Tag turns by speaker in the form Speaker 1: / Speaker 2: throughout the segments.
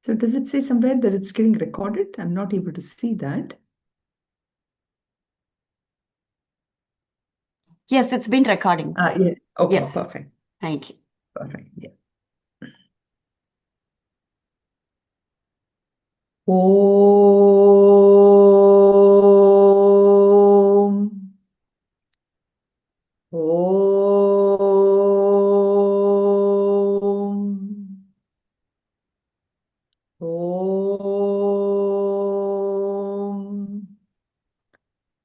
Speaker 1: So does it say somewhere that it's getting recorded? I'm not able to see that.
Speaker 2: Yes, it's been recording.
Speaker 1: Yeah. Okay,
Speaker 2: Yes.
Speaker 1: perfect.
Speaker 2: Thank you.
Speaker 1: Perfect. Yeah. Om. Om. Om.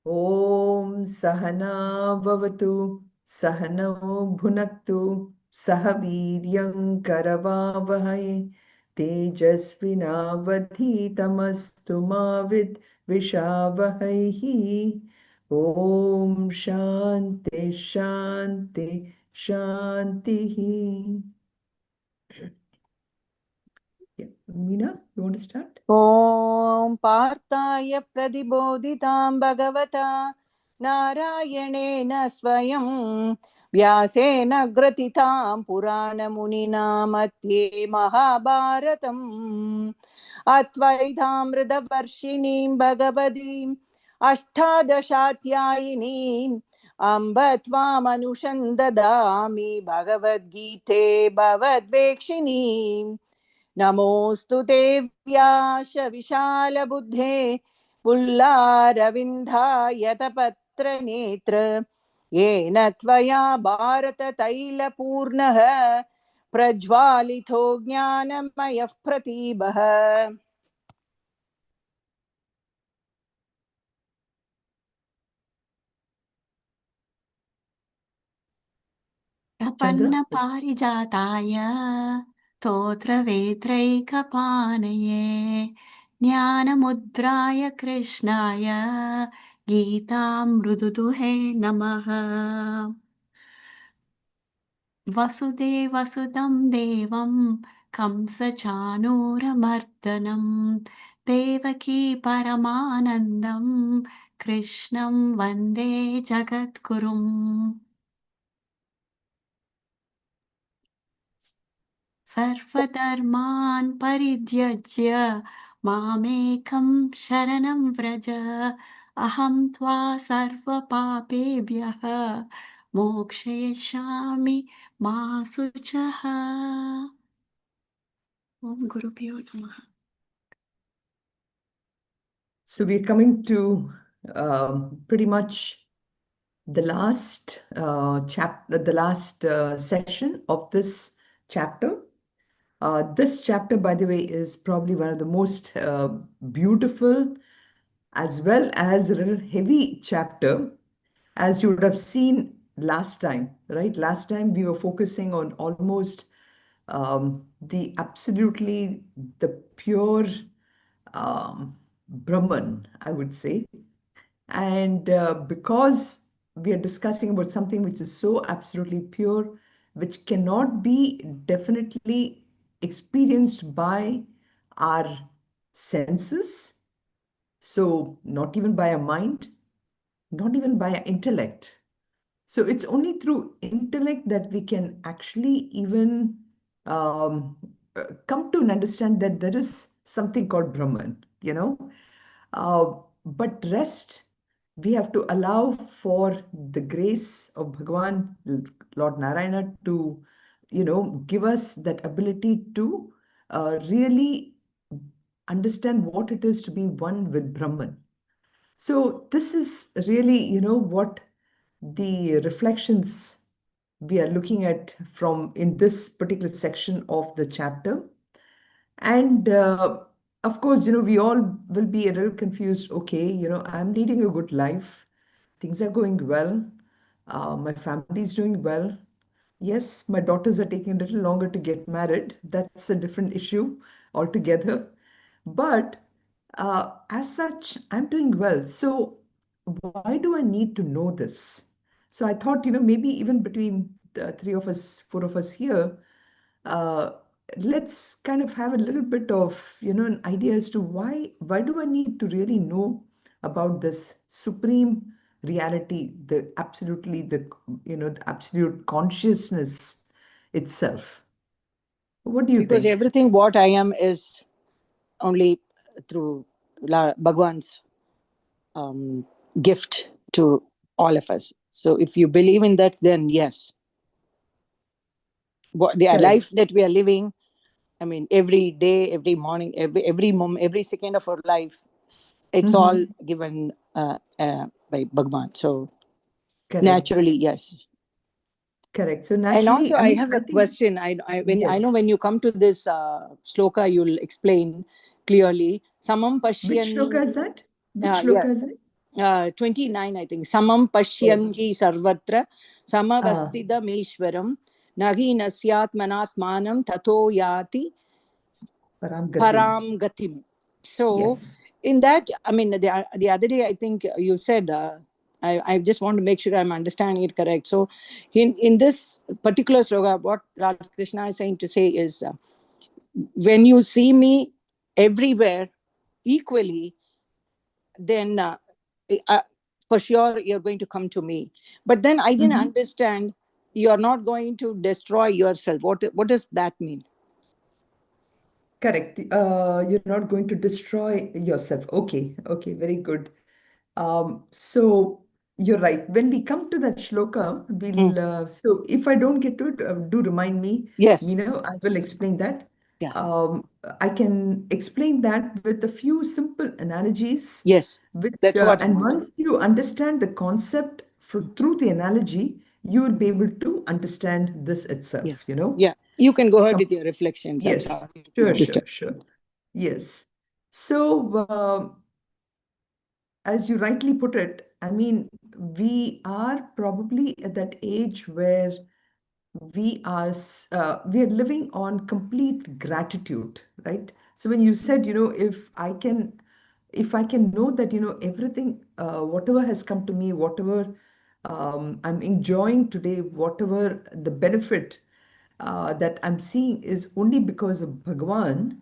Speaker 1: Om Sahana Bhavatu Sahano Bhunaktu Sahaviryam Karavavahai Tejasvinavadhitamastu Mavid Vishavahai. Om Shanti Shanti Shanti. Yeah. Meena, you want to start?
Speaker 3: ॐ पार्थाय प्रतिबोधितां भगवता नारायणेन स्वयं व्यासेन ग्रथितां पुराणमुनिना मध्ये महाभारतम् अद्वैतामृतवर्षिणीं भगवतीम् अष्टादशाध्यायिनीम् अम्ब त्वामनुशं ददामि भगवद्गीते भवद्वेक्षिणीम् नमोऽस्तु ते व्यास विशालबुद्धे पुल्लारविन्दायतपत्रनेत्र येन त्वया भारततैलपूर्णः प्रज्वालितो ज्ञानमयः प्रदीपः
Speaker 2: प्रपन्न पारिजाताय स्तोत्रवेत्रैकपाणये ज्ञानमुद्राय कृष्णाय गीतामृदुदुहे नमः। वसुदेवसुतं देवं कंसचाणूरमर्दनं देवकी परमानन्दं कृष्णं वन्दे जगद्गुरुम्। सर्वधर्मान् परित्यज्य मामेकं शरणं व्रज अहं त्वा सर्वपापेभ्यः मोक्षयिष्यामि मा शुचः। ॐ गुरुभ्यो नमः।
Speaker 1: So we're coming to pretty much the last section of this chapter. This chapter, by the way, is probably one of the most beautiful as well as a little heavy chapter, as you would have seen last time, right? Last time we were focusing on almost the absolutely the pure Brahman, I would say. And because we are discussing about something which is so absolutely pure, which cannot be definitely experienced by our senses, so not even by our mind, not even by our intellect. So it's only through intellect that we can actually even come to understand that there is something called Brahman, you know. But rest, we have to allow for the grace of Bhagavan, Lord Narayana, to, give us that ability to really understand what it is to be one with Brahman. So this is really, what the reflections we are looking at from in this particular section of the chapter. And of course, we all will be a little confused. Okay, I'm leading a good life. Things are going well. My family is doing well. Yes, my daughters are taking a little longer to get married. That's a different issue altogether. But as such, I'm doing well. So why do I need to know this? So I thought, maybe even between the three of us, four of us here, uh, let's kind of have a little bit of, an idea as to why do I need to really know about this supreme reality, the absolutely, the absolute consciousness itself. What do you
Speaker 3: because
Speaker 1: think?
Speaker 3: everything what I am is only through Bhagwan's gift to all of us. So if you believe in that, then yes, the
Speaker 1: Correct.
Speaker 3: life that we are living, I mean, every day, every morning, every moment, every second of our life, it's all
Speaker 1: Mm-hmm.
Speaker 3: given by Bhagwan. So
Speaker 1: Correct.
Speaker 3: naturally, yes.
Speaker 1: Correct. So
Speaker 3: And
Speaker 1: naturally,
Speaker 3: also,
Speaker 1: I
Speaker 3: I
Speaker 1: mean,
Speaker 3: have
Speaker 1: I
Speaker 3: a
Speaker 1: think,
Speaker 3: question. I know
Speaker 1: yes.
Speaker 3: when you come to this sloka, you'll explain clearly. Samam
Speaker 1: Which shloka
Speaker 3: Pashyan,
Speaker 1: is that? Which
Speaker 3: yeah,
Speaker 1: shloka is it?
Speaker 3: 29, I think. Samam
Speaker 1: Oh,
Speaker 3: Pashyan hi sarvatra
Speaker 1: ah,
Speaker 3: samavastidameshwaram nahi nasyatmanatmanam tato yati
Speaker 1: Paramgati.
Speaker 3: param gatim. So,
Speaker 1: Yes.
Speaker 3: in that, I mean, the other day, I think you said, I just want to make sure I'm understanding it correct. So, in this particular sloga, what Radha Krishna is saying to say is, when you see me everywhere equally, then uh, for sure you're going to come to me. But then I didn't
Speaker 1: Mm-hmm.
Speaker 3: understand, you're not going to destroy yourself. What does that mean?
Speaker 1: Correct. You're not going to destroy yourself. Okay. Okay. Very good. So you're right. When we come to that shloka,
Speaker 3: Mm.
Speaker 1: so if I don't get to it, do remind me,
Speaker 3: Yes.
Speaker 1: Meena, I will explain that.
Speaker 3: Yeah.
Speaker 1: Um, I can explain that with a few simple analogies,
Speaker 3: Yes.
Speaker 1: which,
Speaker 3: That's what I
Speaker 1: and
Speaker 3: want.
Speaker 1: once you understand the concept through the analogy, you will be able to understand this
Speaker 3: Yeah.
Speaker 1: itself, you know.
Speaker 3: Yeah. You can go ahead
Speaker 1: Com-
Speaker 3: with your reflections. I'm
Speaker 1: Yes,
Speaker 3: sorry to
Speaker 1: sure, sure,
Speaker 3: disturb.
Speaker 1: sure. Yes. So, as you rightly put it, I mean, we are probably at that age where we are living on complete gratitude, right? So when you said, if I can know that, everything, whatever has come to me, whatever I'm enjoying today, whatever the benefit that I'm seeing is only because of Bhagwan,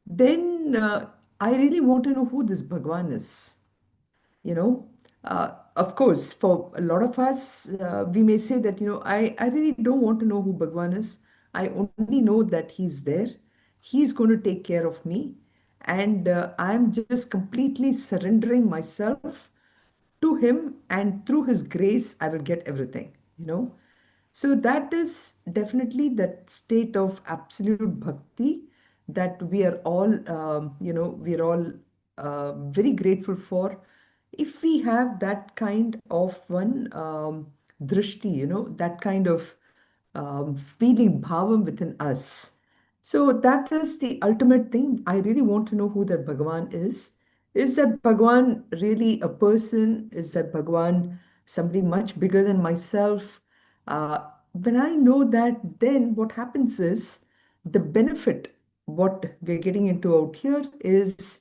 Speaker 1: then I really want to know who this Bhagwan is you know of course, for a lot of us, we may say that, I really don't want to know who Bhagwan is. I only know that he's there, he's going to take care of me, and I'm just completely surrendering myself to him, and through his grace I will get everything. So that is definitely that state of absolute bhakti that we are all very grateful for. If we have that kind of one drishti, that kind of feeling bhavam within us. So that is the ultimate thing. I really want to know who that Bhagavan is. Is that Bhagwan really a person? Is that Bhagwan somebody much bigger than myself? When I know that, then what happens is the benefit, what we're getting into out here is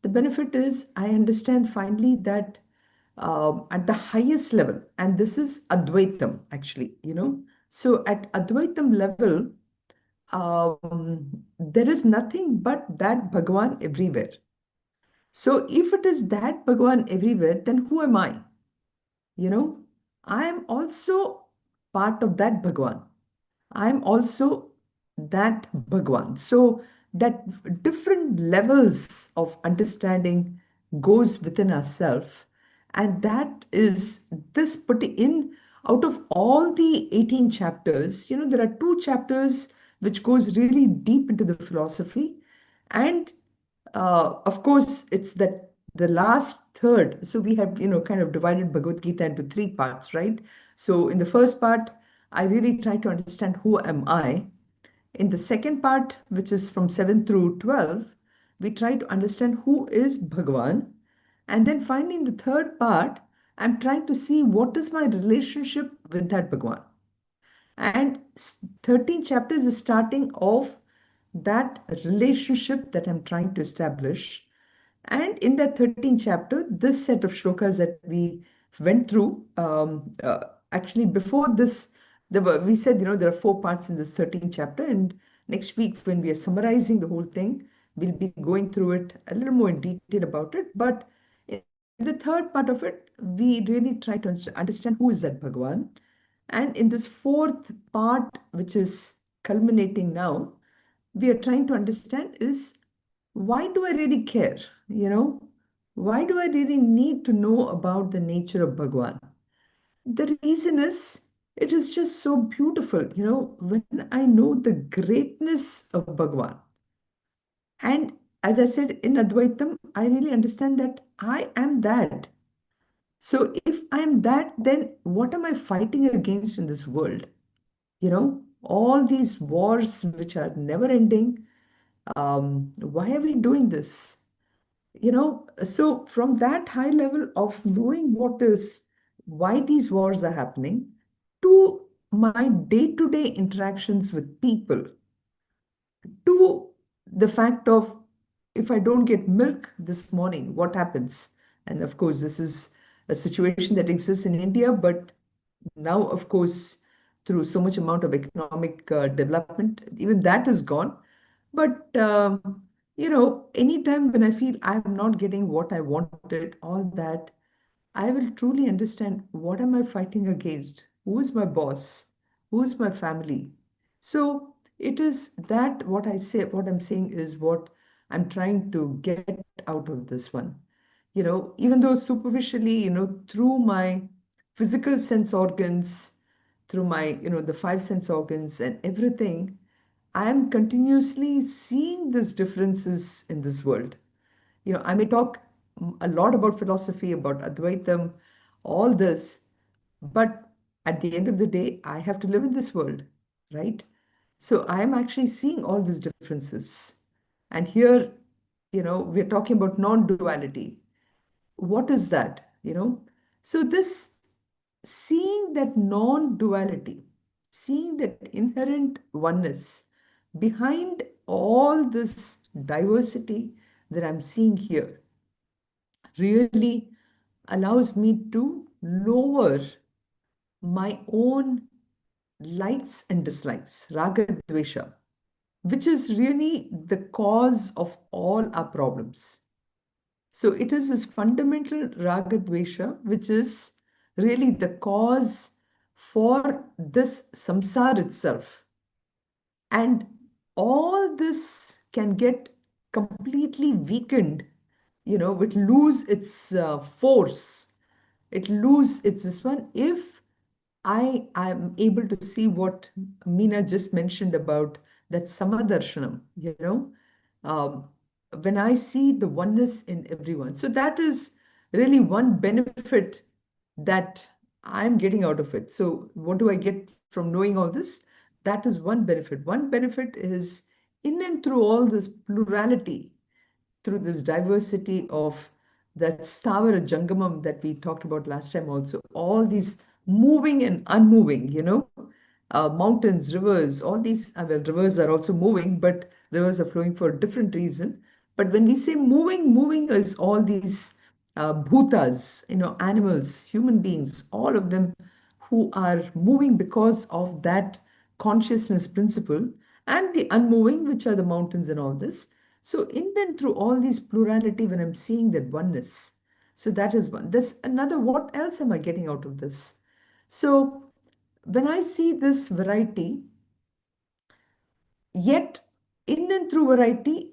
Speaker 1: the benefit is I understand finally that at the highest level, and this is Advaitam actually. So at Advaitam level, there is nothing but that Bhagwan everywhere. So if it is that Bhagwan everywhere, then who am I? You know, I am also part of that Bhagwan. I am also that Bhagwan. So that different levels of understanding goes within ourselves. And that is this put in out of all the 18 chapters, there are two chapters which goes really deep into the philosophy. And of course, it's that the last third. So we have, kind of divided Bhagavad Gita into three parts, right? So in the first part, I really try to understand who am I. In the second part, which is from 7 through 12, we try to understand who is Bhagavan. And then finally, in the third part, I'm trying to see what is my relationship with that Bhagavan. And 13 chapters is starting off that relationship that I'm trying to establish. And in that 13th chapter, this set of shlokas that we went through, actually before this, we said, there are four parts in this 13th chapter. And next week, when we are summarizing the whole thing, we'll be going through it a little more in detail about it. But in the third part of it, we really try to understand who is that Bhagwan. And in this fourth part, which is culminating now, we are trying to understand is why do I really care? You know, why do I really need to know about the nature of Bhagwan? The reason is it is just so beautiful. When I know the greatness of Bhagwan, and as I said in Advaitam, I really understand that I am that. So if I am that, then what am I fighting against in this world? All these wars which are never ending. Why are we doing this? So from that high level of knowing what is, why these wars are happening, to my day-to-day interactions with people, to the fact of, if I don't get milk this morning, what happens? And of course, this is a situation that exists in India, but now, of course, through so much amount of economic development, even that is gone. But anytime when I feel I'm not getting what I wanted, all that, I will truly understand, what am I fighting against? Who is my boss? Who is my family? So it is that what I'm saying is what I'm trying to get out of this one. Even though superficially, through my physical sense organs, through my, the five sense organs and everything, I am continuously seeing these differences in this world. I may talk a lot about philosophy, about Advaitam, all this, but at the end of the day, I have to live in this world, right? So I am actually seeing all these differences. And here, we're talking about non-duality. What is that? So this seeing that non-duality, seeing that inherent oneness behind all this diversity that I'm seeing here, really allows me to lower my own likes and dislikes, raga dvesha, which is really the cause of all our problems. So it is this fundamental raga dvesha which is really the cause for this samsara itself. And all this can get completely weakened, it lose its force. It lose its this one if I am able to see what Meena just mentioned about that samadarshanam, um, when I see the oneness in everyone. So that is really one benefit that I'm getting out of it. So what do I get from knowing all this? That is one benefit. One benefit is, in and through all this plurality, through this diversity of that Stavara Jangamam that we talked about last time also, all these moving and unmoving, mountains, rivers, all these, well, rivers are also moving, but rivers are flowing for a different reason. But when we say moving, moving is all these bhutas, animals, human beings, all of them who are moving because of that consciousness principle, and the unmoving, which are the mountains and all this. So in and through all these plurality, when I'm seeing that oneness, so that is one. This another, what else am I getting out of this? So when I see this variety, yet in and through variety,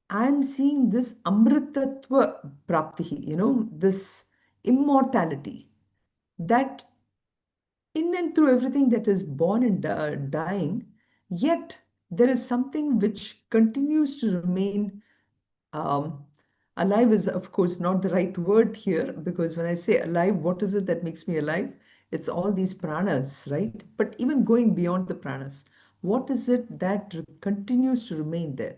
Speaker 1: I'm seeing this amritatva prapti, this immortality, that in and through everything that is born and dying, yet there is something which continues to remain um, alive. Is, of course, not the right word here, because when I say alive, what is it that makes me alive? It's all these pranas, right? But even going beyond the pranas, what is it that continues to remain there?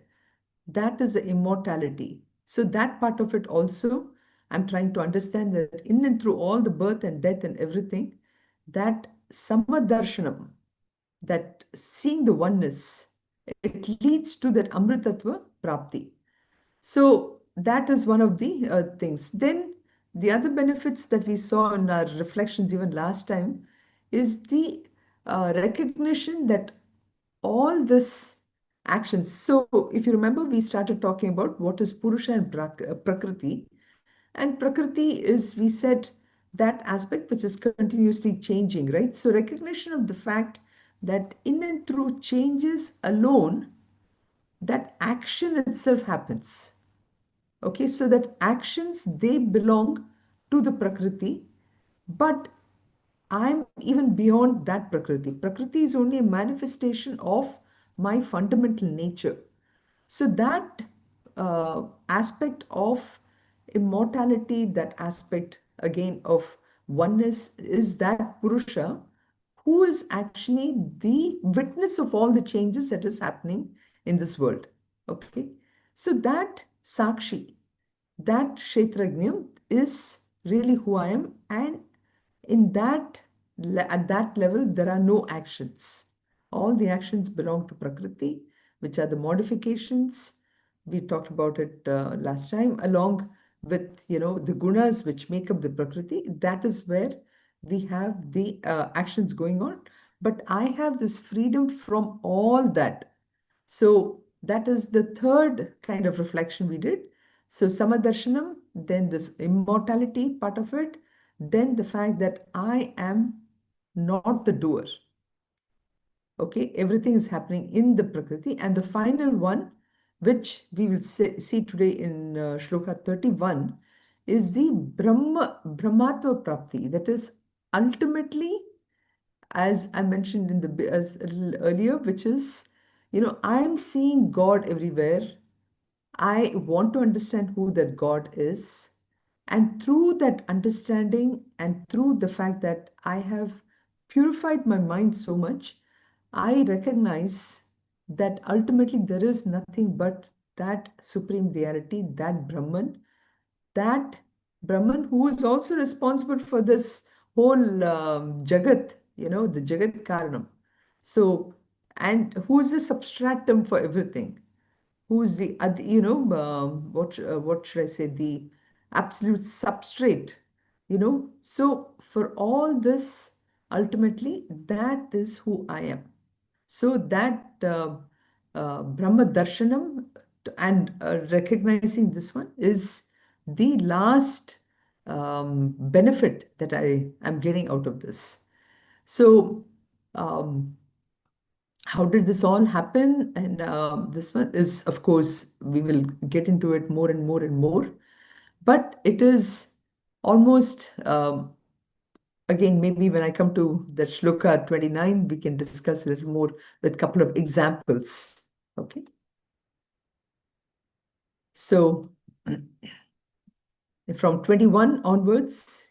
Speaker 1: That is the immortality. So that part of it also, I'm trying to understand that in and through all the birth and death and everything, that samadarshanam, that seeing the oneness, it leads to that amritatva prapti. So that is one of the things. Then the other benefits that we saw in our reflections even last time is the recognition that all this actions. So if you remember, we started talking about what is Purusha and Prakriti. And Prakriti is, we said, that aspect which is continuously changing, right? So recognition of the fact that in and through changes alone, that action itself happens. Okay, so that actions, they belong to the Prakriti, but I'm even beyond that Prakriti. Prakriti is only a manifestation of my fundamental nature. So that aspect of immortality, that aspect again of oneness, is that Purusha who is actually the witness of all the changes that is happening in this world. Okay, so that Sakshi, that Kshetrajna is really who I am, and in that at that level there are no actions. All the actions belong to Prakriti, which are the modifications. We talked about it last time, along with the gunas which make up the Prakriti. That is where we have the actions going on. But I have this freedom from all that. So that is the third kind of reflection we did. So Samadarshanam, then this immortality part of it, then the fact that I am not the doer. Okay, everything is happening in the Prakriti. And the final one, which we will see today in Shloka 31, is the Brahmatva Prapti. That is ultimately, as I mentioned as a little earlier, which is, I'm seeing God everywhere. I want to understand who that God is. And through that understanding and through the fact that I have purified my mind so much, I recognize that ultimately there is nothing but that supreme reality, that Brahman who is also responsible for this whole Jagat, the Jagat Karanam. So, and who is the substratum for everything? Who's the what should I say, the absolute substrate, so for all this, ultimately that is who I am. So that Brahma Darshanam and recognizing this one is the last benefit that I am getting out of this. So um, how did this all happen? And this one is, of course, we will get into it more and more and more. But it is almost, again, maybe when I come to the Shloka 29, we can discuss a little more with a couple of examples. Okay. So from 21 onwards,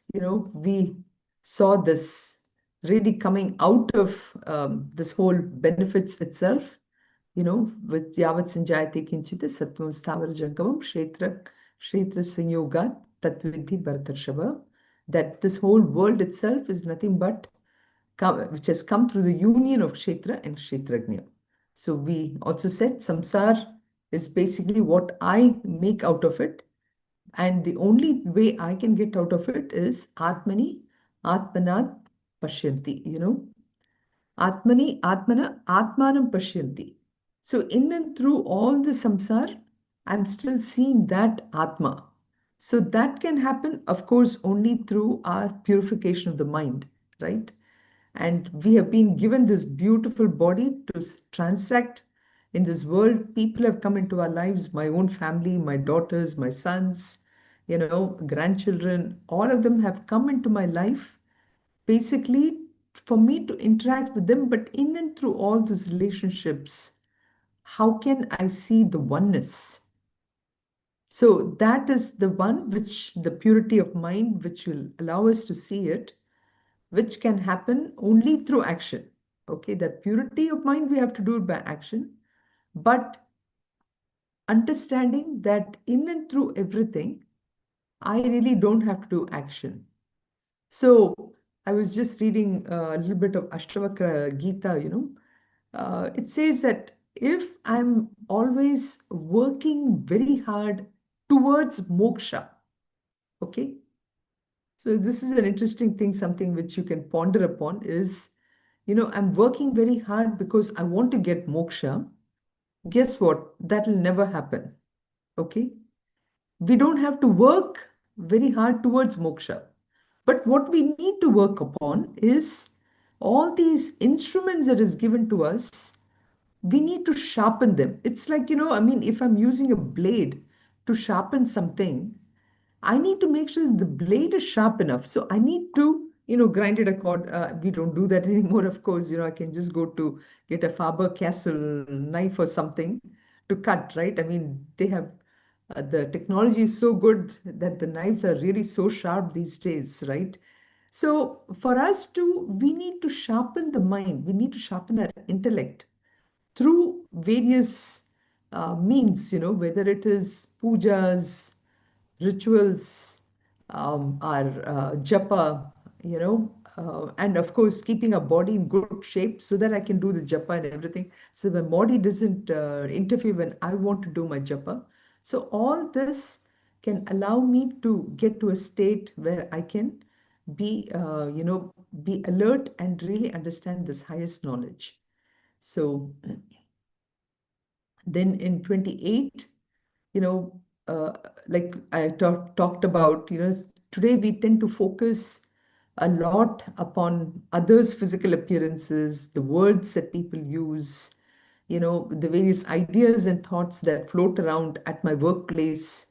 Speaker 1: we saw this really coming out of this whole benefits itself, with yavat sanjayate kinchit sattvam sthavar jangamam kshetra sanyogat tatvidhi bharatarshava, that this whole world itself is nothing but which has come through the union of kshetra and kshetrajna. So we also said samsar is basically what I make out of it, and the only way I can get out of it is Atmani, Atmanat Pashyanti, Atmani, Atmana, Atmanam Pashyanti. So in and through all the samsar, I'm still seeing that Atma. So that can happen, of course, only through our purification of the mind, right? And we have been given this beautiful body to transact in this world. People have come into our lives, my own family, my daughters, my sons, grandchildren, all of them have come into my life basically for me to interact with them. But in and through all these relationships, how can I see the oneness? So that is the one which the purity of mind, which will allow us to see it, which can happen only through action. Okay, that purity of mind, we have to do it by action, but understanding that in and through everything, I really don't have to do action. So I was just reading a little bit of Ashtavakra Gita, it says that if I'm always working very hard towards moksha, okay, so this is an interesting thing, something which you can ponder upon is, I'm working very hard because I want to get moksha. Guess what? That will never happen. Okay. We don't have to work very hard towards moksha. But what we need to work upon is all these instruments that is given to us, we need to sharpen them. It's like, I mean, if I'm using a blade to sharpen something, I need to make sure the blade is sharp enough. So I need to, grind it accord. We don't do that anymore, of course. I can just go to get a Faber-Castell knife or something to cut, right? I mean, they have the technology is so good that the knives are really so sharp these days, right? So for us to, we need to sharpen the mind. We need to sharpen our intellect through various means, whether it is pujas, rituals, our japa, and of course, keeping our body in good shape so that I can do the japa and everything. So my body doesn't interfere when I want to do my japa. So all this can allow me to get to a state where I can be alert and really understand this highest knowledge. So then in 28, you know, uh, like I talked about, today we tend to focus a lot upon others' physical appearances, the words that people use, the various ideas and thoughts that float around at my workplace,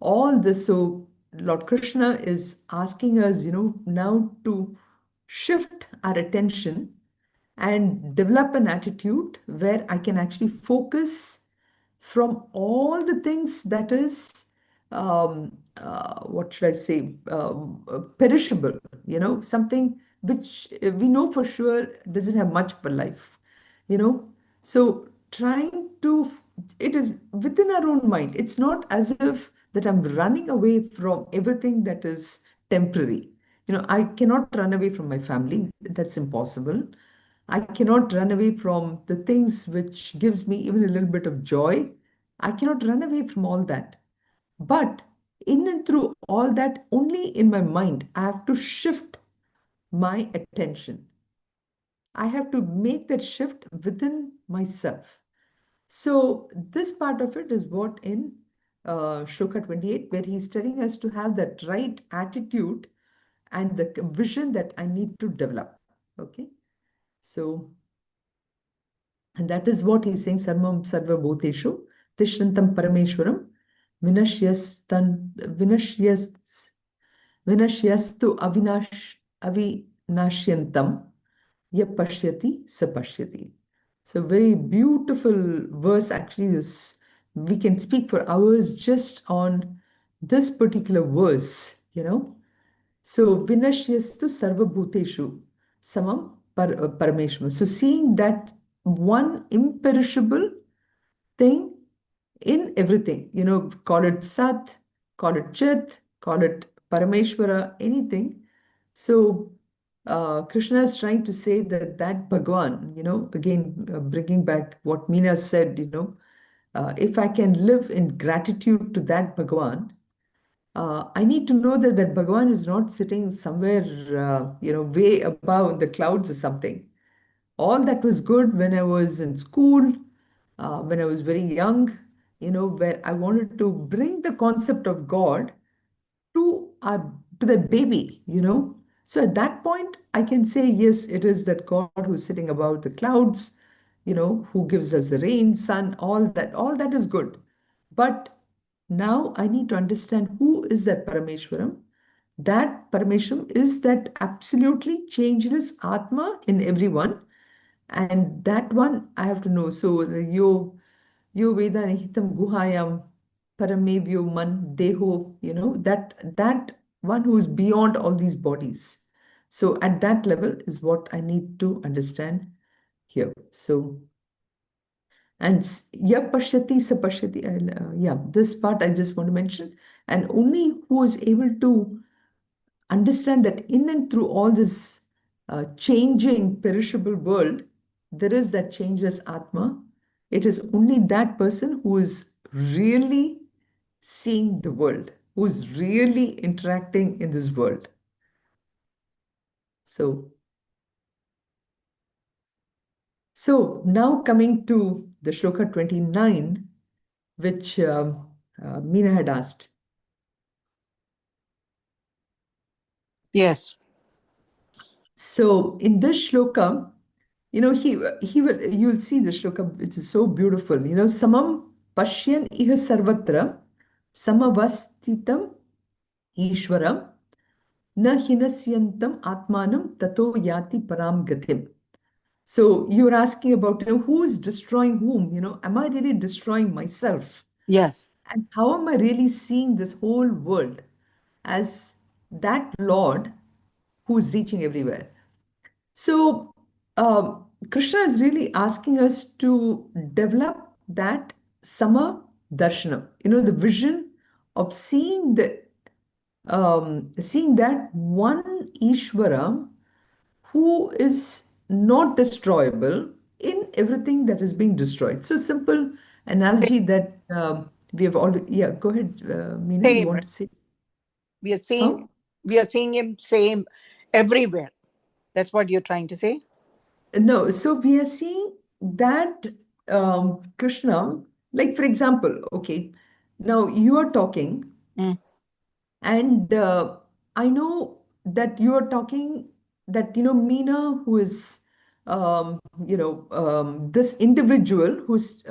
Speaker 1: all this. So Lord Krishna is asking us, now to shift our attention and develop an attitude where I can actually focus from all the things that is, what should I say, perishable, something which we know for sure doesn't have much of a life, you know. So trying to, it is within our own mind. It's not as if that I'm running away from everything that is temporary. I cannot run away from my family. That's impossible. I cannot run away from the things which gives me even a little bit of joy. I cannot run away from all that. But in and through all that, only in my mind, I have to shift my attention. I have to make that shift within myself. So this part of it is what in Shloka 28, where he's telling us to have that right attitude and the vision that I need to develop. Okay. So, and that is what he's saying, Sarvam Sarva Bhuteshu, Tishrantam Parameshwaram, Vinashyastan, Vinashyastu Avinashyantam, Yapashyati Sapashyati. So very beautiful verse. Actually, this we can speak for hours just on this particular verse, So Vinashyastu Sarva Bhuteshu Samam Parameshwar. So seeing that one imperishable thing in everything, call it Sat, call it Chit, call it Parameshwara, anything. So Krishna is trying to say that Bhagwan, again, bringing back what Meena said, if I can live in gratitude to that Bhagwan, I need to know that Bhagwan is not sitting somewhere, way above in the clouds or something. All that was good when I was in school, when I was very young, where I wanted to bring the concept of God to that baby, So at that point, I can say, yes, it is that God who's sitting above the clouds, who gives us the rain, sun, all that is good. But now I need to understand who is that Parameshwaram. That Parameshwaram is that absolutely changeless Atma in everyone. And that one I have to know. So the yo Veda Nihitam Guhayam Paramevyo Man Deho, that one who is beyond all these bodies. So at that level is what I need to understand here. So, and Yapashyati Sapashyati, yeah, this part I just want to mention. And only who is able to understand that in and through all this changing, perishable world, there is that changeless Atma. It is only that person who is really seeing the world, who is really interacting in this world. So now coming to the Shloka 29, which Meena had asked.
Speaker 3: Yes.
Speaker 1: So in this shloka, he will, you'll see the shloka, which is so beautiful. Samam pashyan iha sarvatra samavastitam ishwaram na hinasyantam atmanam tato yati param gatim. So you're asking about, who is destroying whom? Am I really destroying myself?
Speaker 3: Yes.
Speaker 1: And how am I really seeing this whole world as that Lord who is reaching everywhere? So, Krishna is really asking us to develop that sama darshanam, the vision of seeing that one Ishvara who is not destroyable in everything that is being destroyed. So, simple analogy that we have already. Yeah, go ahead, Meena. You
Speaker 3: Same,
Speaker 1: want
Speaker 3: right?
Speaker 1: to say
Speaker 3: We are seeing
Speaker 1: how?
Speaker 3: we are seeing him same everywhere. That's what you're trying to say?
Speaker 1: No, so we are seeing that Krishna, like for example, okay, now you are talking,
Speaker 3: Mm.
Speaker 1: and I know that you are talking, that, Meena, who is, this individual who's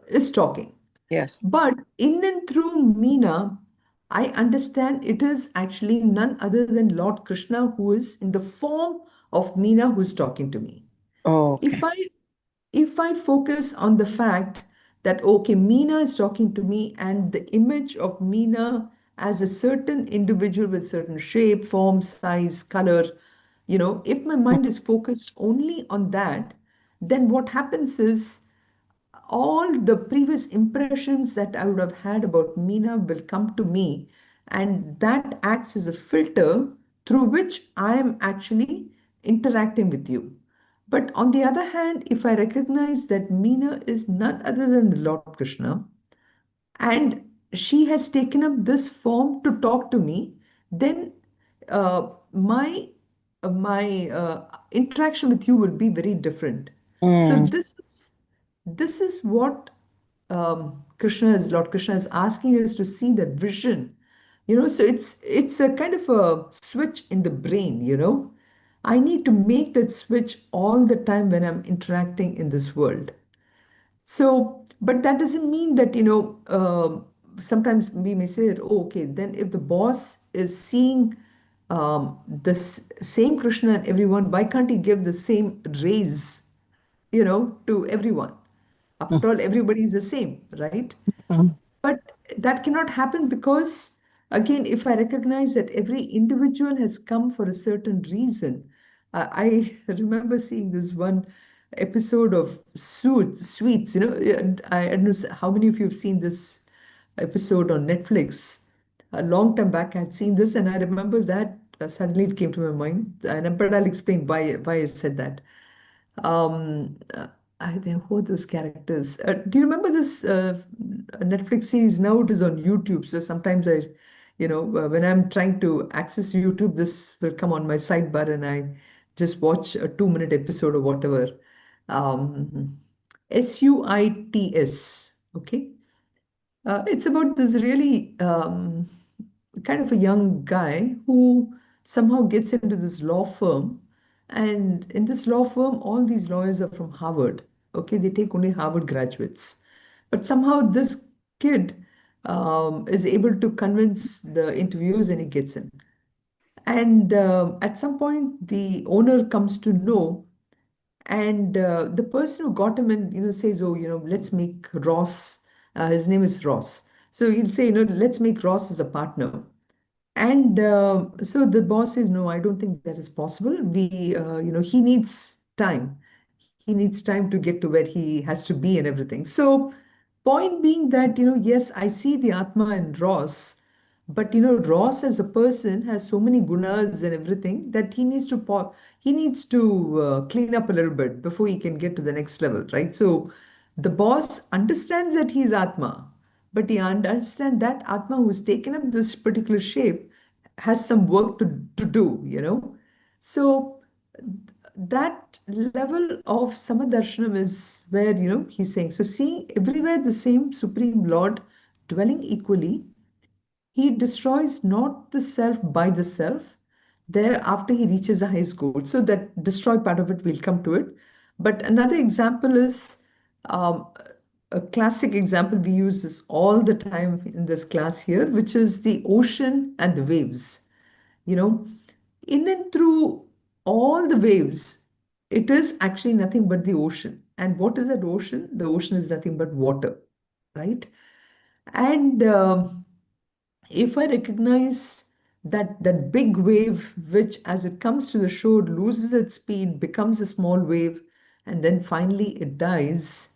Speaker 1: is talking.
Speaker 3: Yes.
Speaker 1: But in and through Meena, I understand it is actually none other than Lord Krishna who is in the form of Meena who's talking to me.
Speaker 3: Oh,
Speaker 1: If
Speaker 3: okay.
Speaker 1: I if I focus on the fact that, okay, Meena is talking to me, and the image of Meena as a certain individual with certain shape, form, size, color, if my mind is focused only on that, then what happens is all the previous impressions that I would have had about Meena will come to me, and that acts as a filter through which I am actually interacting with you. But on the other hand, if I recognize that Meena is none other than the Lord Krishna, and she has taken up this form to talk to me, then my interaction with you will be very different. So
Speaker 3: Mm.
Speaker 1: this is what Lord Krishna is asking us to see that vision. So it's a kind of a switch in the brain. I need to make that switch all the time when I'm interacting in this world. So, but that doesn't mean that, sometimes we may say that, oh, okay, then if the boss is seeing the same Krishna and everyone, why can't he give the same raise, to everyone? After all, everybody is the same, right?
Speaker 3: Mm.
Speaker 1: But that cannot happen because, again, if I recognize that every individual has come for a certain reason, I remember seeing this one episode of Sweets. And I don't know how many of you have seen this episode on Netflix. A long time back, I had seen this, and I remember that suddenly it came to my mind. But I'll explain why I said that. Um, uh, I think who are those characters? Do you remember this Netflix series? Now it is on YouTube. So sometimes when I'm trying to access YouTube, this will come on my sidebar, and I just watch a 2-minute episode or whatever. Um, Suits. Okay. It's about this really kind of a young guy who somehow gets into this law firm. And in this law firm, all these lawyers are from Harvard. Okay, they take only Harvard graduates. But somehow this kid is able to convince the interviewers, and he gets in. And at some point, the owner comes to know, and the person who got him in, says, oh, let's make Ross, his name is Ross. So he'll say, let's make Ross as a partner. And so the boss says, no, I don't think that is possible. He needs time. He needs time to get to where he has to be and everything. So, point being that, yes, I see the Atma in Ross, but, Ross as a person has so many gunas and everything that he needs to clean up a little bit before he can get to the next level, right? So, the boss understands that he's Atma, but he understands that Atma who's taken up this particular shape has some work to do. So that level of Samadarshanam is where, he's saying, so seeing everywhere the same Supreme Lord dwelling equally, he destroys not the self by the self. Thereafter, he reaches the highest goal. So that destroy part of it, we'll come to it. But another example is um, a classic example we use this all the time in this class here, which is the ocean and the waves. You know, in and through all the waves, it is actually nothing but the ocean. And what is that ocean? The ocean is nothing but water, right? And if I recognize that big wave, which as it comes to the shore loses its speed, becomes a small wave, and then finally it dies,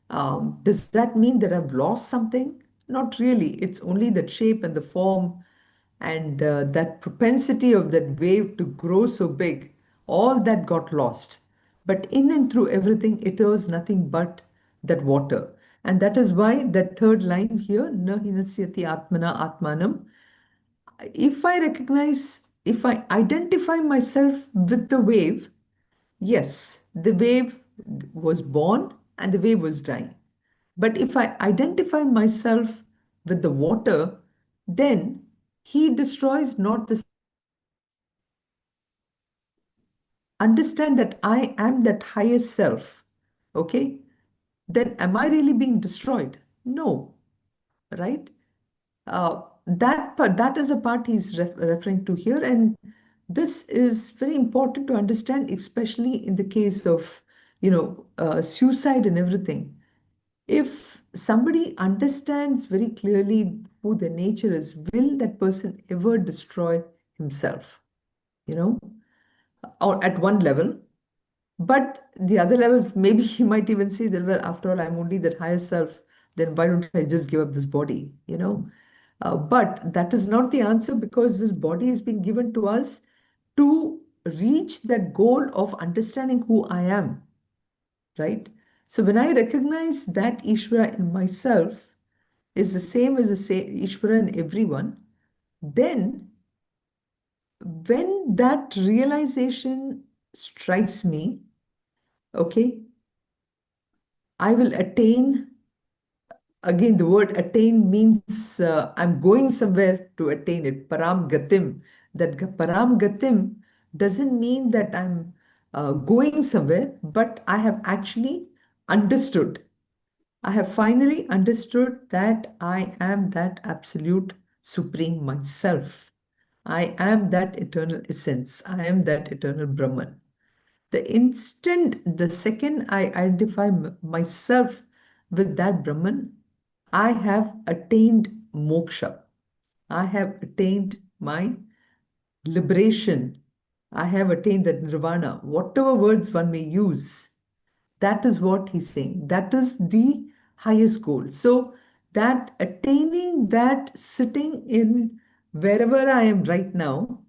Speaker 1: does that mean that I've lost something? Not really. It's only that shape and the form and that propensity of that wave to grow so big, all that got lost. But in and through everything, it was nothing but that water. And that is why that third line here, na hinasyati atmana atmanam, if I identify myself with the wave, yes, the wave was born and the wave was dying. But if I identify myself with the water, then he destroys not the understand that I am that higher self. Okay? Then am I really being destroyed? No, right? That is a part he's referring to here, and this is very important to understand, especially in the case of suicide and everything. If somebody understands very clearly who their nature is, will that person ever destroy himself? You know, or at one level. But the other levels, maybe he might even say that, well, after all, I'm only that higher self, then why don't I just give up this body, you know? But that is not the answer, because this body has been given to us to reach that goal of understanding who I am, right? So when I recognize that Ishvara in myself is the same as the same Ishvara in everyone, then when that realization strikes me, okay, I will attain. Again, the word attain means I'm going somewhere to attain it. Param gatim. That param gatim doesn't mean that I'm going somewhere, but I have actually understood. I have finally understood that I am that absolute supreme myself. I am that eternal essence. I am that eternal Brahman. The second I identify myself with that Brahman, I have attained moksha. I have attained my liberation. I have attained that nirvana. Whatever words one may use, that is what he's saying. That is the highest goal. So, that attaining that, sitting in wherever I am right now,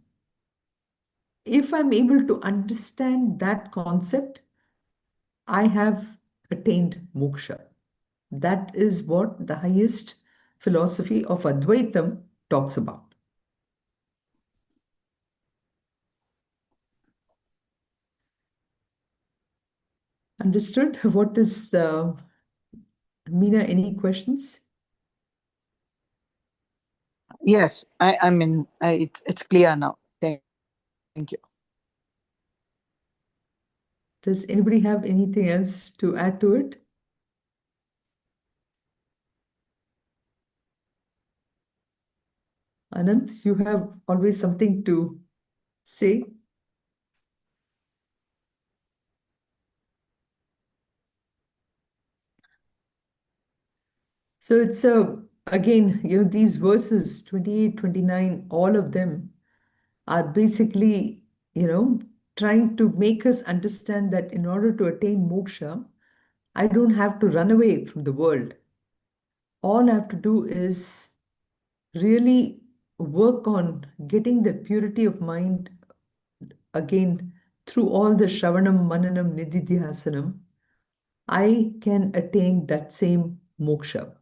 Speaker 1: if I'm able to understand that concept, I have attained moksha. That is what the highest philosophy of Advaitam talks about. Understood? What is the Meena? Any questions?
Speaker 3: Yes, I mean, it's clear now. Thank you.
Speaker 1: Does anybody have anything else to add to it? Anant, you have always something to say. So it's again, these verses 28, 29, all of them are basically, trying to make us understand that in order to attain moksha, I don't have to run away from the world. All I have to do is really work on getting that purity of mind again through all the Shravanam, Mananam, Nididhyasanam. I can attain that same moksha.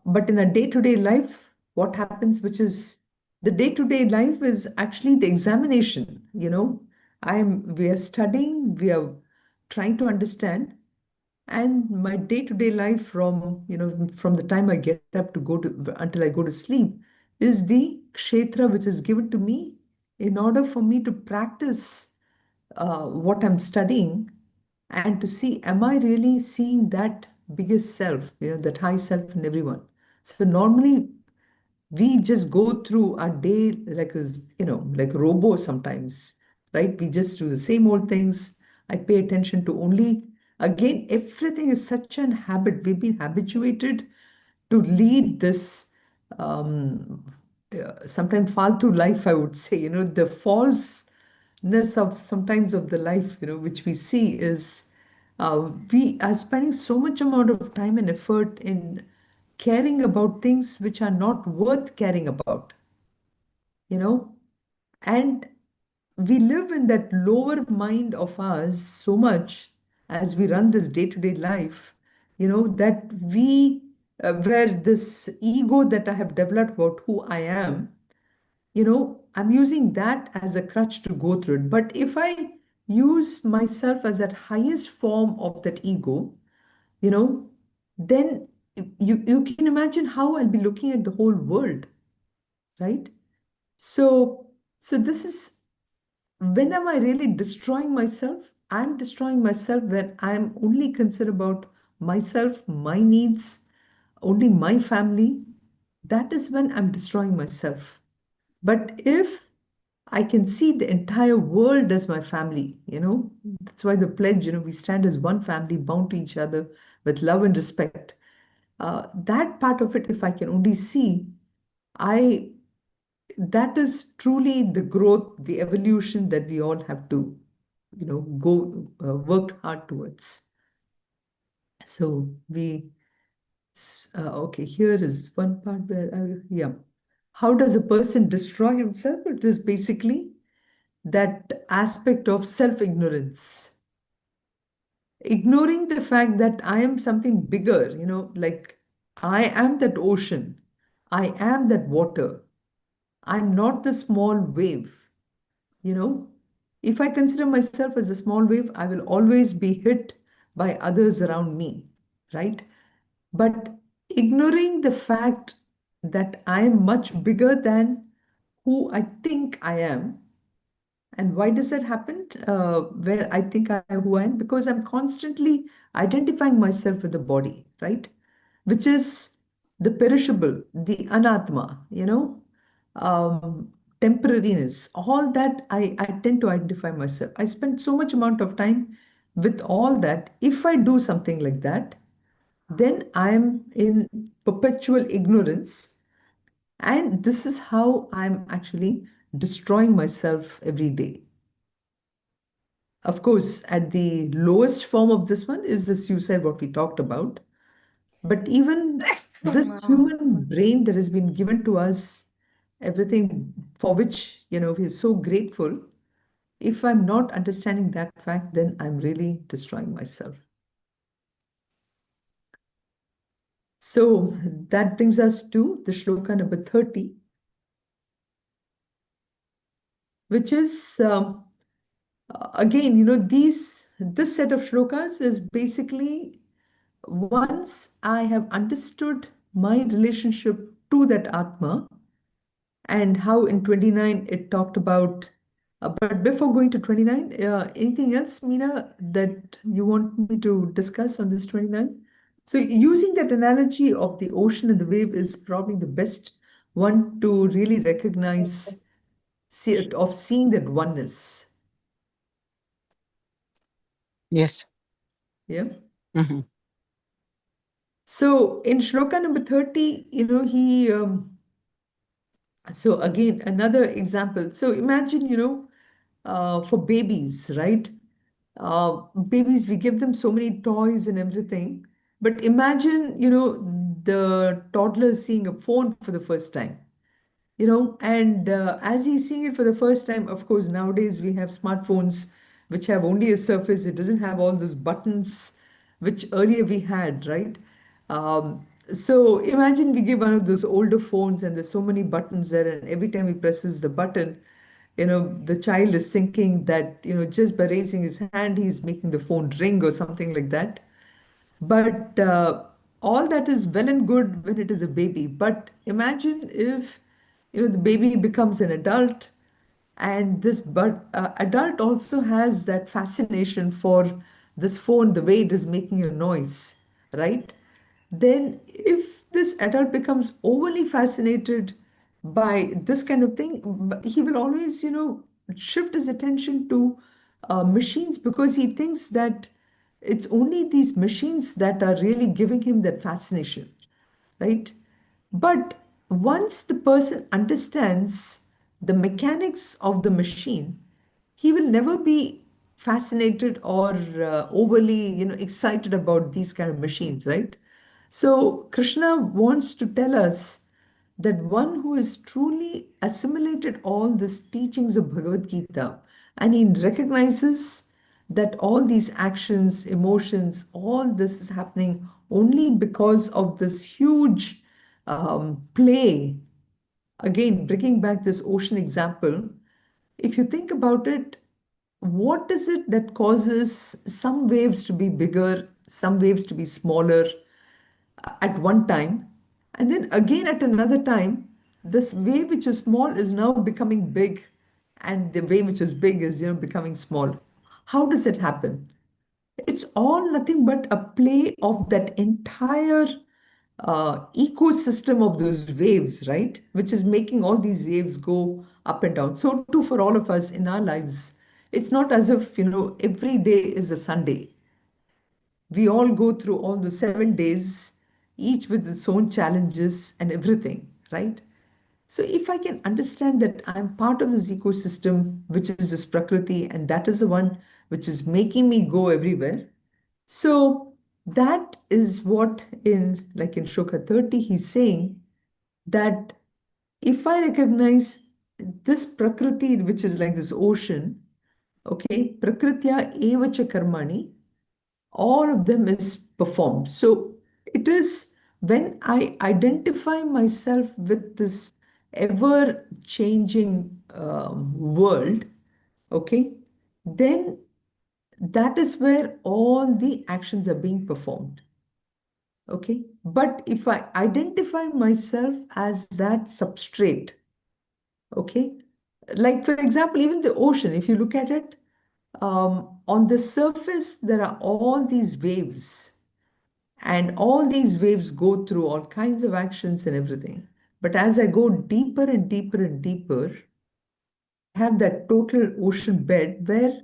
Speaker 1: But in a day-to-day life, what happens, which is the day-to-day life is actually the examination, we are studying, we are trying to understand, and my day-to-day life from the time I get up to go to until I go to sleep is the kshetra which is given to me in order for me to practice what I'm studying. and to see, am I really seeing that biggest self, that high self in everyone? So normally we just go through our day like like robo sometimes, right? We just do the same old things. I pay attention to only, again, everything is such an habit. We've been habituated to lead this um, sometimes faltu life, I would say. The falseness of sometimes of the life, which we see is we are spending so much amount of time and effort in caring about things which are not worth caring about, you know, and we live in that lower mind of ours so much as we run this day-to-day life, that where this ego that I have developed about who I am, I'm using that as a crutch to go through it. But if I use myself as that highest form of that ego, you know, then you can imagine how I'll be looking at the whole world, right? So, so this is, when am I really destroying myself? I'm destroying myself when I'm only concerned about myself, my needs, only my family. That is when I'm destroying myself. But if I can see the entire world as my family, that's why the pledge, we stand as one family bound to each other with love and respect. That part of it, if I can only see, I that is truly the growth, the evolution that we all have to, go work hard towards. So okay, here is one part where, yeah. How does a person destroy himself? It is basically that aspect of self-ignorance. Ignoring the fact that I am something bigger, like I am that ocean, I am that water, I'm not the small wave, you know. If I consider myself as a small wave, I will always be hit by others around me, right? But ignoring the fact that I am much bigger than who I think I am. And why does that happen? Where I think who I am? Because I'm constantly identifying myself with the body, right? Which is the perishable, the anatma, temporariness. All that I tend to identify myself. I spend so much amount of time with all that. If I do something like that, then I'm in perpetual ignorance. And this is how I'm actually destroying myself every day. Of course, at the lowest form of this one is the suicide, what we talked about. But even this human brain that has been given to us, everything for which, we are so grateful, if I'm not understanding that fact, then I'm really destroying myself. So that brings us to the shloka number 30, which is again, this set of shlokas is basically, once I have understood my relationship to that Atma, and how in 29 it talked about, but before going to 29, anything else, Meena, that you want me to discuss on this 29? So using that analogy of the ocean and the wave is probably the best one to really recognize, of seeing that oneness.
Speaker 3: Yes.
Speaker 1: Yeah.
Speaker 3: Mhm.
Speaker 1: So in shloka number 30, so again, another example. So imagine, for babies, right? Babies, we give them so many toys and everything. But imagine, the toddler seeing a phone for the first time, and as he's seeing it for the first time, of course, nowadays we have smartphones which have only a surface. It doesn't have all those buttons which earlier we had, right? So imagine we give one of those older phones and there's so many buttons there, and every time he presses the button, the child is thinking that, just by raising his hand, he's making the phone ring or something like that. But all that is well and good when it is a baby. But imagine if, the baby becomes an adult, and this but adult also has that fascination for this phone, the way it is making a noise, right? Then if this adult becomes overly fascinated by this kind of thing, he will always, shift his attention to machines, because he thinks that it's only these machines that are really giving him that fascination, right? But once the person understands the mechanics of the machine, he will never be fascinated or overly, excited about these kind of machines, right? So Krishna wants to tell us that one who has truly assimilated all these teachings of Bhagavad Gita, and he recognizes that all these actions, emotions, all this is happening only because of this huge play. Again, bringing back this ocean example, if you think about it, what is it that causes some waves to be bigger, some waves to be smaller at one time, and then again at another time, this wave which is small is now becoming big, and the wave which is big is, becoming small? How does it happen? It's all nothing but a play of that entire ecosystem of those waves, right? Which is making all these waves go up and down. So, too, for all of us in our lives, it's not as if, every day is a Sunday. We all go through all the 7 days, each with its own challenges and everything, right? So, if I can understand that I'm part of this ecosystem, which is this Prakriti, and that is the one which is making me go everywhere. So, that is what like in Shloka 30, he's saying that if I recognize this Prakriti, which is like this ocean, okay, Prakritya evacha karmani, all of them is performed. So it is when I identify myself with this ever changing world, okay, then that is where all the actions are being performed. Okay. But if I identify myself as that substrate, okay, like for example, even the ocean, if you look at it, on the surface, there are all these waves, and all these waves go through all kinds of actions and everything. But as I go deeper and deeper and deeper, I have that total ocean bed where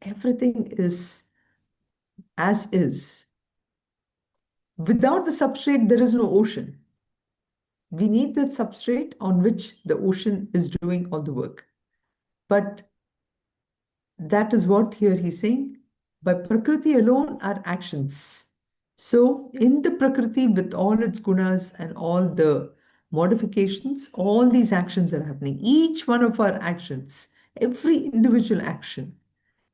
Speaker 1: everything is as is. Without the substrate, there is no ocean. We need that substrate on which the ocean is doing all the work. But that is what here he's saying. By Prakriti alone are actions. So, in the Prakriti, with all its gunas and all the modifications, all these actions are happening. Each one of our actions, every individual action.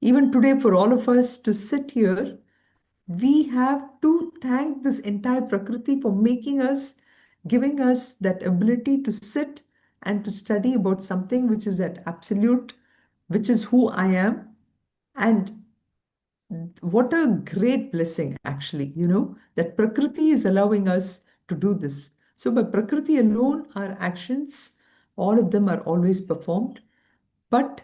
Speaker 1: Even today, for all of us to sit here, we have to thank this entire Prakriti for making us, giving us that ability to sit and to study about something which is that absolute, which is who I am. And what a great blessing, actually, that Prakriti is allowing us to do this. So, by Prakriti alone, our actions, all of them are always performed. But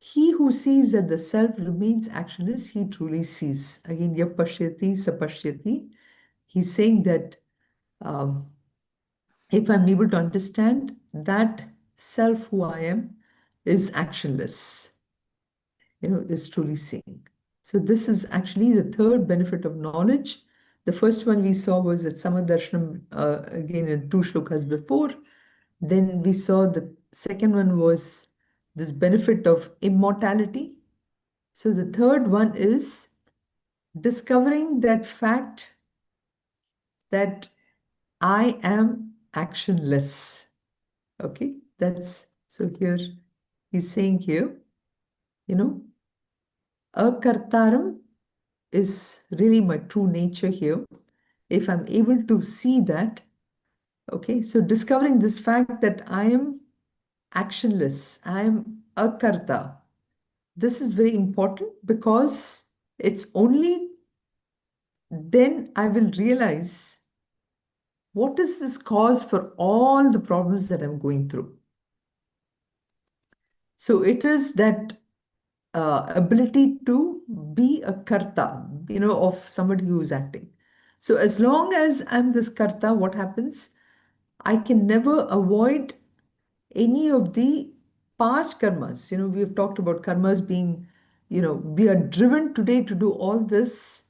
Speaker 1: he who sees that the self remains actionless, he truly sees. Again, yapashyati, sapashyati. He's saying that um, if I'm able to understand that self who I am is actionless, is truly seeing. So this is actually the third benefit of knowledge. The first one we saw was that Samadarshanam, again in two shlokas before. Then we saw the second one was this benefit of immortality. So the third one is discovering that fact that I am actionless. Okay, that's so here he's saying here, you know, akartaram is really my true nature here. If I'm able to see that, okay, so discovering this fact that I am actionless, I am akarta. This is very important because it's only then I will realize what is this cause for all the problems that I'm going through. So it is that ability to be a karta, of somebody who is acting. So as long as I'm this karta, what happens? I can never avoid any of the past karmas. We have talked about karmas being, we are driven today to do all this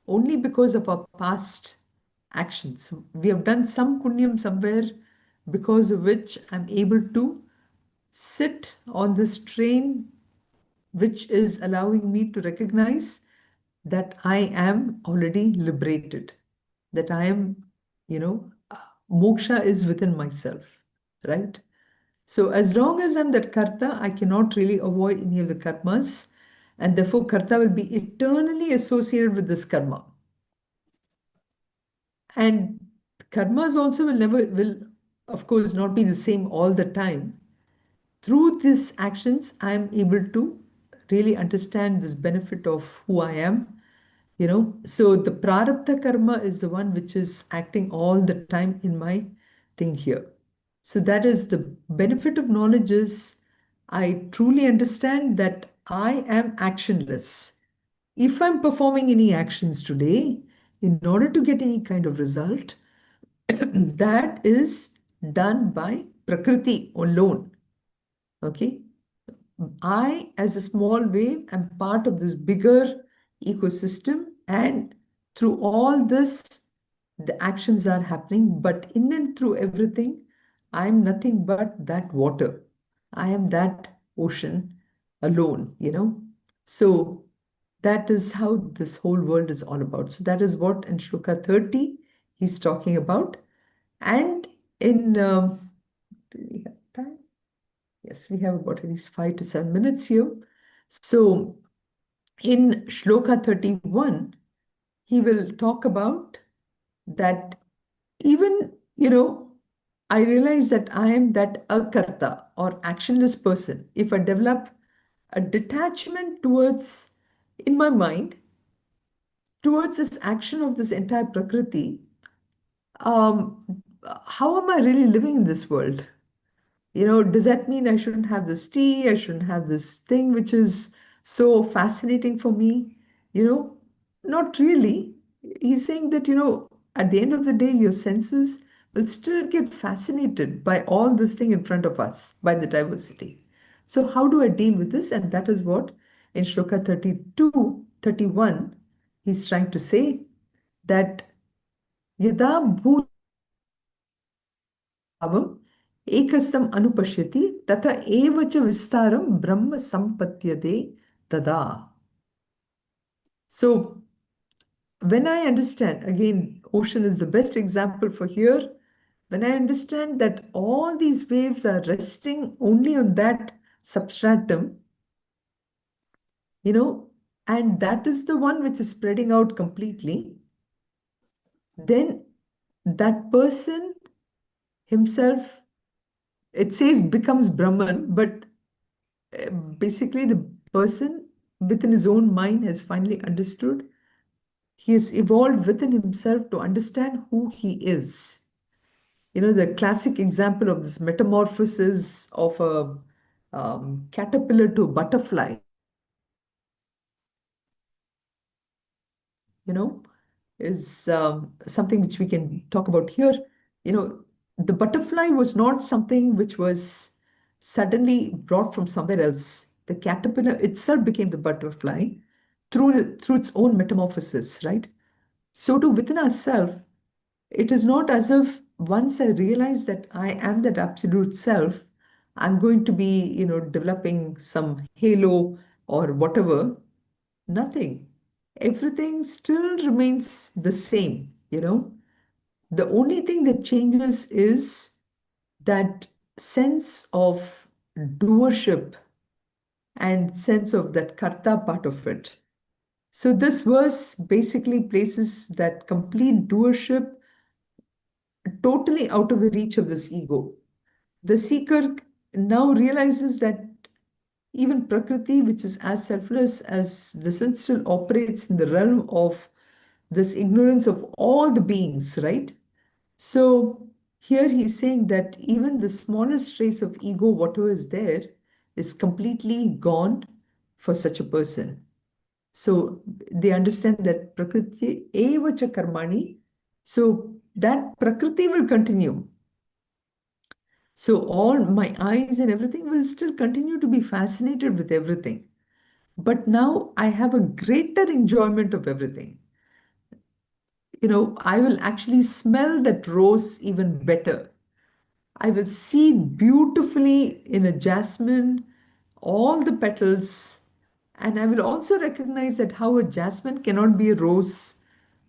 Speaker 1: only because of our past actions. We have done some punyam somewhere because of which I'm able to sit on this train, which is allowing me to recognize that I am already liberated, that I am, moksha is within myself, right? So as long as I'm that karta, I cannot really avoid any of the karmas, and therefore karta will be eternally associated with this karma. And karmas also will of course not be the same all the time. Through these actions, I am able to really understand this benefit of who I am. So the prarabdha karma is the one which is acting all the time in my thing here. So that is the benefit of knowledge is I truly understand that I am actionless. If I'm performing any actions today, in order to get any kind of result, that is done by Prakriti alone. Okay. I, as a small wave, am part of this bigger ecosystem, and through all this, the actions are happening. But in and through everything, I am nothing but that water. I am that ocean alone. So that is how this whole world is all about. So that is what in Shloka 30 he's talking about. And in, do we have time? Yes, we have about at least 5 to 7 minutes here. So in Shloka 31, he will talk about that even, I realize that I am that akarta or actionless person. If I develop a detachment towards, in my mind, towards this action of this entire Prakriti, um, how am I really living in this world? Does that mean I shouldn't have this tea? I shouldn't have this thing which is so fascinating for me? Not really. He's saying that, at the end of the day, your senses will still get fascinated by all this thing in front of us, by the diversity. So how do I deal with this? And that is what in Shloka 32, 31, he's trying to say that yada bhut भावम् एकस्सम् अनुपश्यति तथा एव च विस्तारं ब्रह्म सम्पद्यते तदा. So when I understand, again, ocean is the best example for here. When I understand that all these waves are resting only on that substratum, and that is the one which is spreading out completely, then that person himself, it says becomes Brahman, but basically the person within his own mind has finally understood. He has evolved within himself to understand who he is. The classic example of this metamorphosis of a caterpillar to a butterfly, is something which we can talk about here. The butterfly was not something which was suddenly brought from somewhere else. The caterpillar itself became the butterfly through its own metamorphosis, right? So too within ourselves, it is not as if once I realize that I am that absolute self, I'm going to be, developing some halo or whatever. Nothing. Everything still remains the same. The only thing that changes is that sense of doership and sense of that karta part of it. So this verse basically places that complete doership totally out of the reach of this ego. The seeker now realizes that even Prakriti, which is as selfless as the sun, still operates in the realm of this ignorance of all the beings, right? So here he's saying that even the smallest trace of ego, whatever is there, is completely gone for such a person. So they understand that Prakriti eva cha karmani. So that Prakriti will continue. So all my eyes and everything will still continue to be fascinated with everything. But now I have a greater enjoyment of everything. I will actually smell that rose even better. I will see beautifully in a jasmine all the petals, and I will also recognize that how a jasmine cannot be a rose.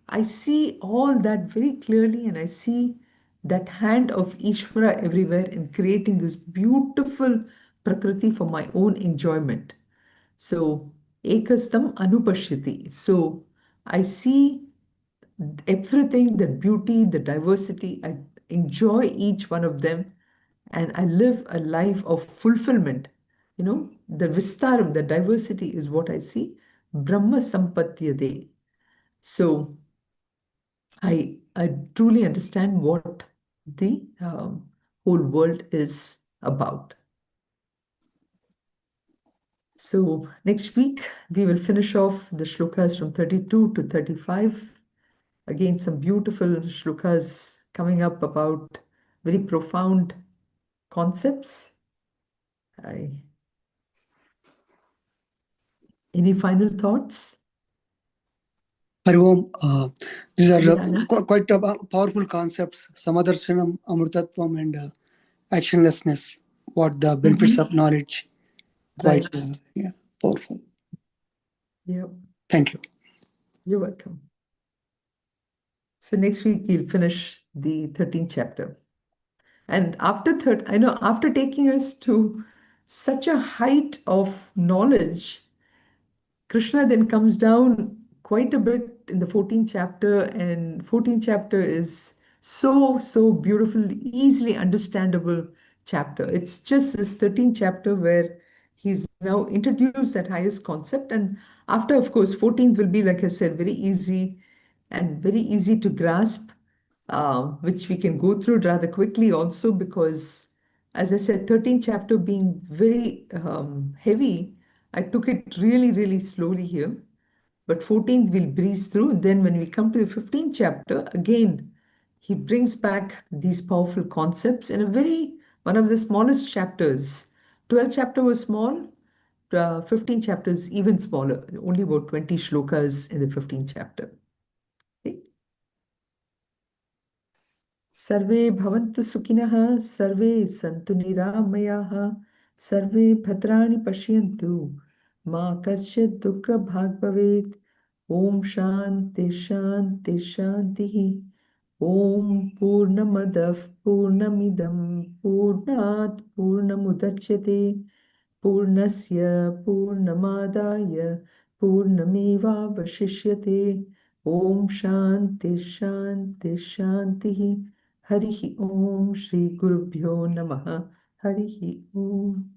Speaker 1: I see all that very clearly, and I see that hand of Ishvara everywhere in creating this beautiful Prakriti for my own enjoyment. So, ekastam anupashyati. So, I see everything, the beauty, the diversity. I enjoy each one of them, and I live a life of fulfillment. The vistaram, the diversity is what I see. Brahma sampatyade. So I truly understand what the whole world is about. So next week we will finish off the shlokas from 32 to 35. Again, some beautiful shlokas coming up about very profound concepts. Any final thoughts?
Speaker 4: Hari Om, these are
Speaker 1: Adhyana?
Speaker 4: quite powerful concepts. Samadarsanam, Amrutatvam, and actionlessness. What the benefits of knowledge. Quite
Speaker 1: Right.
Speaker 4: powerful.
Speaker 1: Yeah.
Speaker 4: Thank you.
Speaker 1: You're welcome. So next week we'll finish the 13th chapter. And after taking us to such a height of knowledge, Krishna then comes down quite a bit in the 14th chapter, and 14th chapter is so beautiful, easily understandable chapter. It's just this 13th chapter where he's now introduced that highest concept, and after, of course, 14th will be, like I said, very easy and very easy to grasp, which we can go through rather quickly also because, as I said, 13th chapter being very heavy, I took it really slowly here. But 14th we'll breeze through. Then when we come to the 15th chapter, again, he brings back these powerful concepts in one of the smallest chapters. 12th chapter was small, 15th chapter is even smaller, only about 20 shlokas in the 15th chapter. Okay? Sarve bhavantu sukhinah, sarve santu niramayah, sarve bhadrani pashyantu, ma kasyat dukkha bhag bhavet. Om Shanti Shanti Shanti. Om Purnamadav Purnamidam Purnat Purnamudachyate Purnasya Purnamadaya Purnameva Vashishyate. Om Shanti Shanti Shanti. Harihi Om Shri Gurubhyo Namaha. Harihi Om.